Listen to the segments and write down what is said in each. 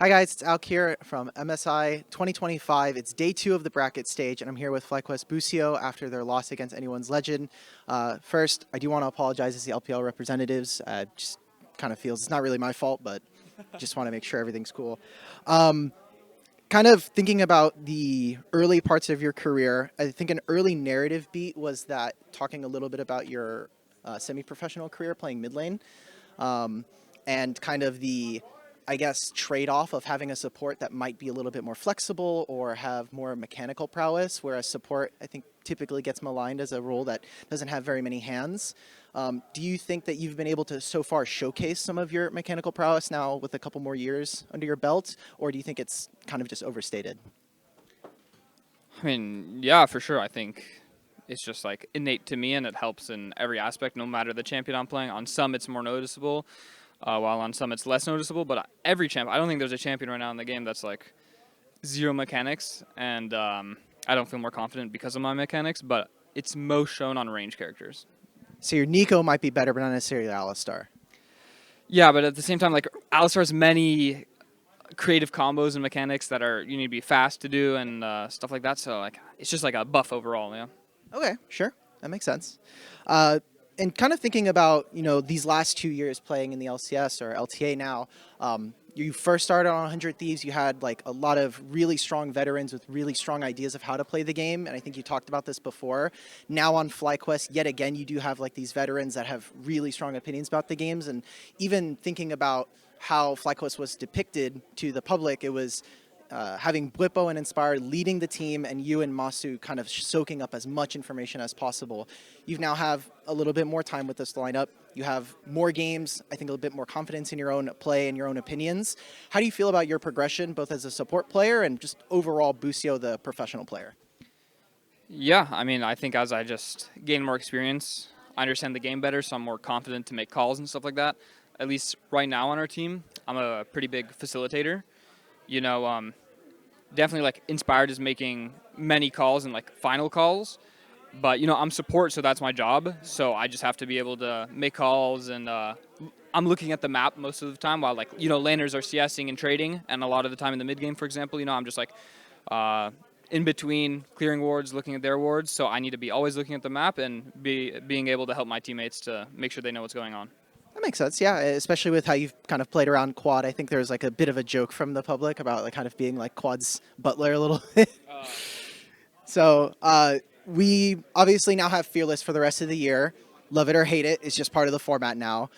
Hi guys, it's Alk here from MSI 2025. It's day 2 of the bracket stage, and I'm here with FlyQuest Busio after their loss against Anyone's Legend. First, I do want to apologize as the LPL representatives. Just kind of feels it's not really my fault, but just want to make sure everything's cool. Um, Kind of thinking about the early parts of your career, I think an early narrative beat was that talking a little bit about your semi-professional career playing mid lane um, and kind of the, I guess, trade-off of having a support that might be a little bit more flexible or have more mechanical prowess, whereas support, I think, typically gets maligned as a role that doesn't have very many hands. Do you think that you've been able to so far showcase some of your mechanical prowess now with a couple more years under your belt, or do you think it's kind of just overstated? I mean, yeah, for sure. I think it's just like innate to me, and it helps in every aspect, no matter the champion I'm playing. On some, it's more noticeable, while on some, it's less noticeable. But every champ, I don't think there's a champion right now in the game that's like zero mechanics, and I don't feel more confident because of my mechanics. But it's most shown on range characters. So your Nico might be better, but not necessarily Alistar. Yeah, but at the same time, like Alistar has many creative combos and mechanics that are you need to be fast to do and stuff like that. So like it's just like a buff overall. Yeah. Okay, sure, that makes sense. Uh, and kind of thinking about these last 2 years playing in the LCS or LTA now. You first started on 100 Thieves. You had like a lot of really strong veterans with really strong ideas of how to play the game, and I think you talked about this before. Now on FlyQuest, yet again, you do have like these veterans that have really strong opinions about the games, and even thinking about how FlyQuest was depicted to the public, it was having Blippo and Inspire leading the team, and you and Masu kind of soaking up as much information as possible. You now have a little bit more time with this lineup. You have more games, I think a little bit more confidence in your own play and your own opinions. How do you feel about your progression, both as a support player and just overall Busio, the professional player? Yeah, I mean, I think as I just gain more experience, I understand the game better, so I'm more confident to make calls and stuff like that. At least right now on our team, I'm a pretty big facilitator. You know, definitely like inspired is making many calls and like final calls. But I'm support, so that's my job. So I just have to be able to make calls, and I'm looking at the map most of the time while like laners are CSing and trading, and a lot of the time in the mid game, for example, I'm just like uh, in between clearing wards, looking at their wards. So I need to be always looking at the map and being able to help my teammates to make sure they know what's going on. That makes sense, yeah. Especially with how you've kind of played around Quad. I think there's like a bit of a joke from the public about like kind of being like Quad's butler a little bit. So we obviously now have Fearless for the rest of the year. Love it or hate it, it's just part of the format now.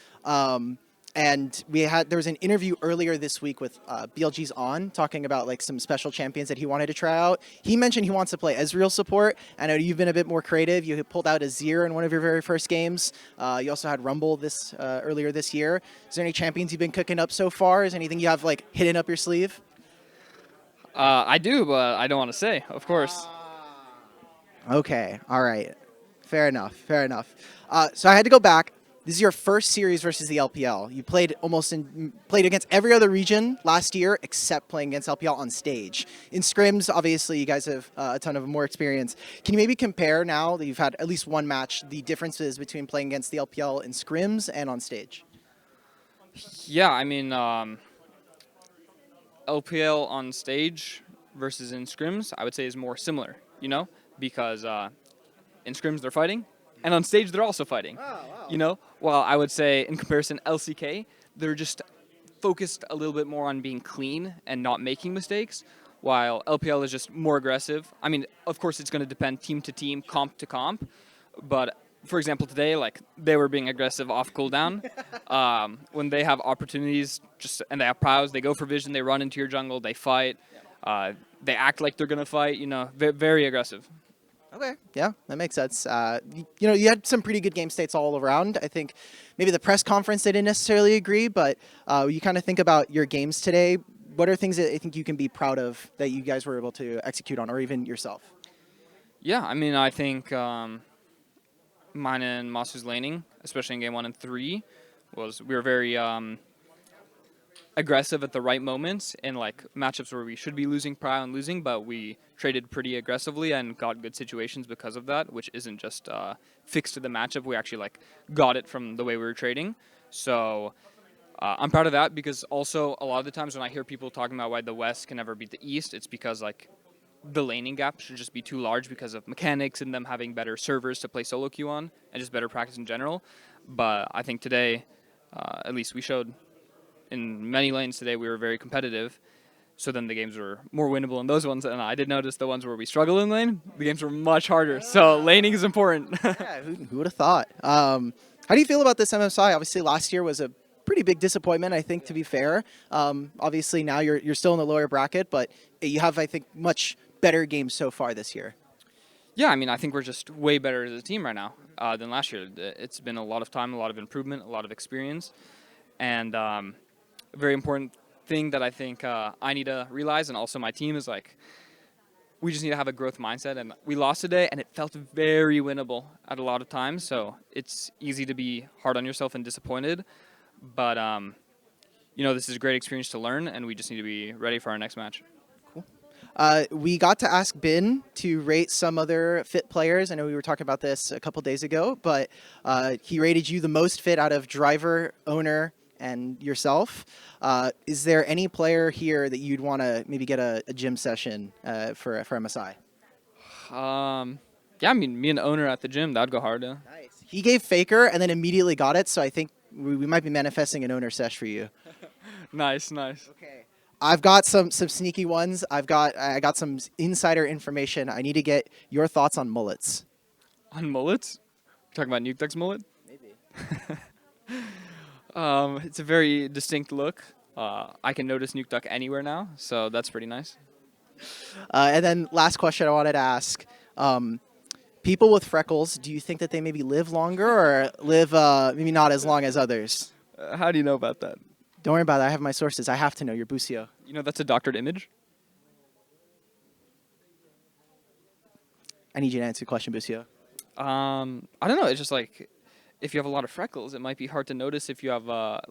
And there was an interview earlier this week with BLG's On talking about like some special champions that he wanted to try out. He mentioned he wants to play Ezreal support. I know you've been a bit more creative. You pulled out Azir in one of your very first games. You also had Rumble this earlier this year. Is there any champions you've been cooking up so far? Is there anything you have like hidden up your sleeve? I do, but I don't want to say, of course. Okay, all right. Fair enough, fair enough. So I had to go back. This is your first series versus the LPL. You played played against every other region last year except playing against LPL on stage. In scrims, obviously, you guys have a ton of more experience. Can you maybe compare now that you've had at least one match, the differences between playing against the LPL in scrims and on stage? Yeah, I mean, LPL on stage versus in scrims, I would say is more similar, because in scrims they're fighting, and on stage they're also fighting. Oh, wow. While I would say in comparison LCK, they're just focused a little bit more on being clean and not making mistakes, while LPL is just more aggressive. I mean, of course, it's going to depend team to team, comp to comp, but for example, today, like they were being aggressive off cooldown. When they have opportunities, and they have prowess, they go for vision, they run into your jungle, they fight, they act like they're gonna fight. Very aggressive. Okay, yeah, that makes sense. You had some pretty good game states all around. I think maybe the press conference they didn't necessarily agree, but you kind of think about your games today. What are things that I think you can be proud of that you guys were able to execute on, or even yourself? Yeah, I mean, I think mine and Masu's laning, especially in game 1 and 3, we were very aggressive at the right moments in like matchups where we should be losing Prow and losing, but we traded pretty aggressively and got good situations because of that, which isn't just fixed to the matchup. We actually like got it from the way we were trading. So I'm proud of that because also a lot of the times when I hear people talking about why the West can never beat the East, it's because like the laning gap should just be too large because of mechanics and them having better servers to play solo queue on and just better practice in general. But I think today, at least we showed in many lanes today we were very competitive. So then the games were more winnable in those ones, and I did notice the ones where we struggle in lane, the games were much harder. So laning is important. Yeah, who would have thought? How do you feel about this MSI? Obviously, last year was a pretty big disappointment, I think, to be fair. Obviously, now you're still in the lower bracket, but you have, I think, much better games so far this year. Yeah, I mean, I think we're just way better as a team right now than last year. It's been a lot of time, a lot of improvement, a lot of experience, and a very important thing that I think I need to realize, and also my team, is like we just need to have a growth mindset. And we lost today, and it felt very winnable at a lot of times. So it's easy to be hard on yourself and disappointed, but this is a great experience to learn, and we just need to be ready for our next match. We got to ask Bin to rate some other fit players. I know we were talking about this a couple days ago, but he rated you the most fit out of driver, owner, and yourself. Is there any player here that you'd want to maybe get a gym session for MSI? Yeah, I mean, me and owner at the gym, that'd go hard. Yeah. Nice. He gave Faker and then immediately got it, so I think we might be manifesting an owner sesh for you. Nice. Okay. I've got some sneaky ones. I got some insider information. I need to get your thoughts on mullets. On mullets? You're talking about Nuke Duck's mullet? Maybe. It's a very distinct look. I can notice Nuke Duck anywhere now, so that's pretty nice. And then last question I wanted to ask. People with freckles, do you think that they maybe live longer or live maybe not as long as others? How do you know about that? Don't worry about it. I have my sources. I have to know. You're Busio. You know that's a doctored image? I need you to answer the question, Busio. I don't know. It's just like if you have a lot of freckles, it might be hard to notice if you have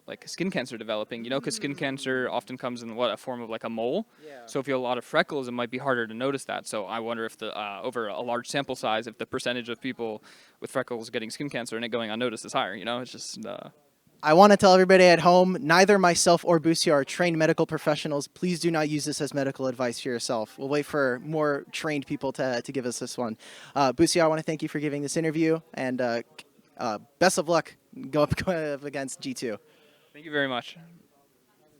like skin cancer developing. Because skin cancer often comes in a form of like a mole. Yeah. So if you have a lot of freckles, it might be harder to notice that. So I wonder if over a large sample size, if the percentage of people with freckles getting skin cancer and it going unnoticed is higher. It's just. I want to tell everybody at home, neither myself or Busio are trained medical professionals. Please do not use this as medical advice for yourself. We'll wait for more trained people to give us this one. Busio, I want to thank you for giving this interview, and best of luck going up against G2. Thank you very much.